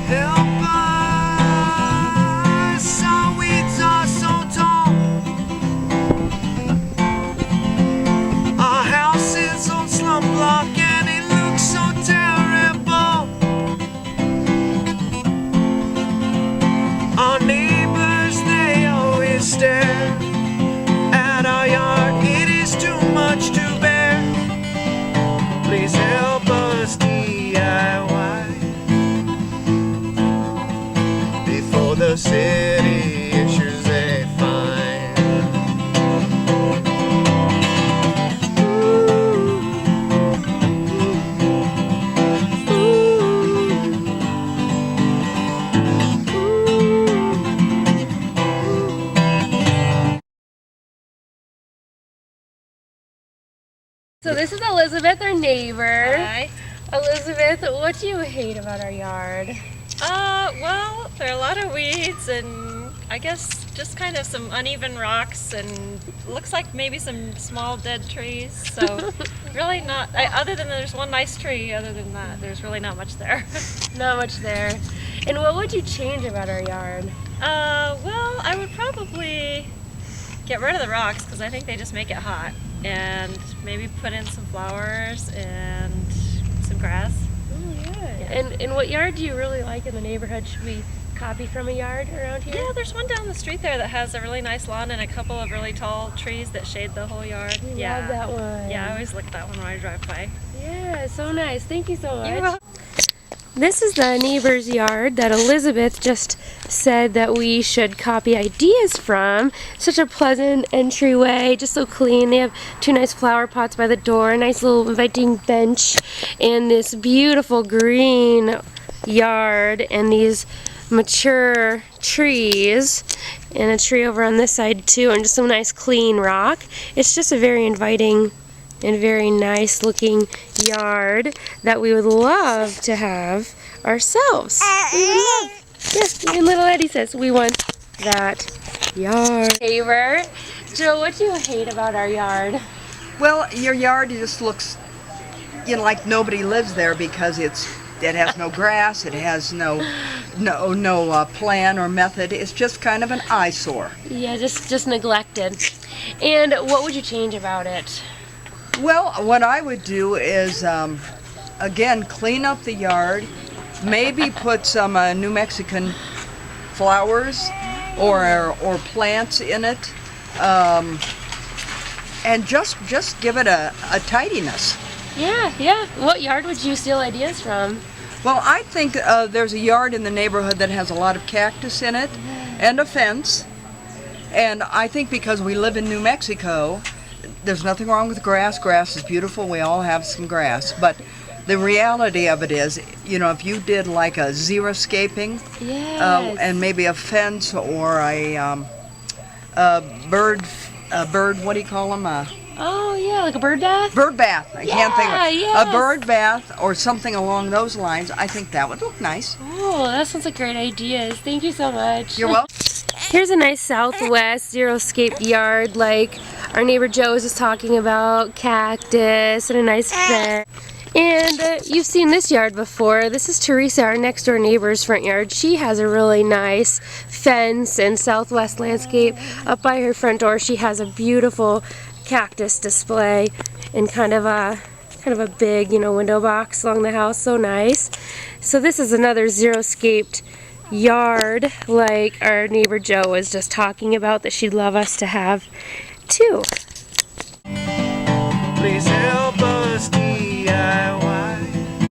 Help us, our weeds are so tall. Our house is on slum block and it looks so terrible. Our neighbors, they always stare at our yard. It is too much to bear. Please help us DIY before the city issues a fine. So this is Elizabeth, our neighbor. Hi. Elizabeth, what do you hate about our yard? Well, there are a lot of weeds and I guess just kind of some uneven rocks and looks like maybe some small dead trees. So really not, other than there's one nice tree, other than that, there's really not much there. Not much there. And what would you change about our yard? Well, I would probably get rid of the rocks because I think they just make it hot. And maybe put in some flowers and some grass. Oh, yeah. And what yard do you really like in the neighborhood? Should we copy from a yard around here? Yeah, there's one down the street there that has a really nice lawn and a couple of really tall trees that shade the whole yard. I love that one. Yeah, I always look at that one when I drive by. Yeah, so nice. Thank you so much. You're welcome. This is the neighbor's yard that Elizabeth just said that we should copy ideas from. Such a pleasant entryway, just so clean. They have two nice flower pots by the door, a nice little inviting bench, and this beautiful green yard, and these mature trees, and a tree over on this side too, and just some nice clean rock. It's just a very inviting and very nice looking yard that we would love to have ourselves. We would love, yes, even little Eddie says we want that yard. Neighbor, Joe, what do you hate about our yard? Well, your yard just looks, like nobody lives there because it has no grass, it has no plan or method. It's just kind of an eyesore. Yeah, just neglected. And what would you change about it? Well, what I would do is, again, clean up the yard, maybe put some New Mexican flowers or plants in it, and just give it a tidiness. Yeah. What yard would you steal ideas from? Well, I think there's a yard in the neighborhood that has a lot of cactus in it and a fence, and I think because we live in New Mexico, there's nothing wrong with grass. Grass is beautiful. We all have some grass. But the reality of it is, if you did like a xeriscaping, Yes. and maybe a fence or a bird, what do you call them? Oh, yeah, like a bird bath? Bird bath. I can't think of it. Yes. A bird bath or something along those lines. I think that would look nice. Oh, that sounds like great ideas. Thank you so much. You're welcome. Here's a nice southwest xeriscape yard like our neighbor Joe was just talking about, cactus and a nice fence. And you've seen this yard before. This is Teresa, our next door neighbor's front yard. She has a really nice fence and southwest landscape. Up by her front door she has a beautiful cactus display and kind of a big, window box along the house. So nice. So this is another xeriscaped yard like our neighbor Joe was just talking about that she'd love us to have too.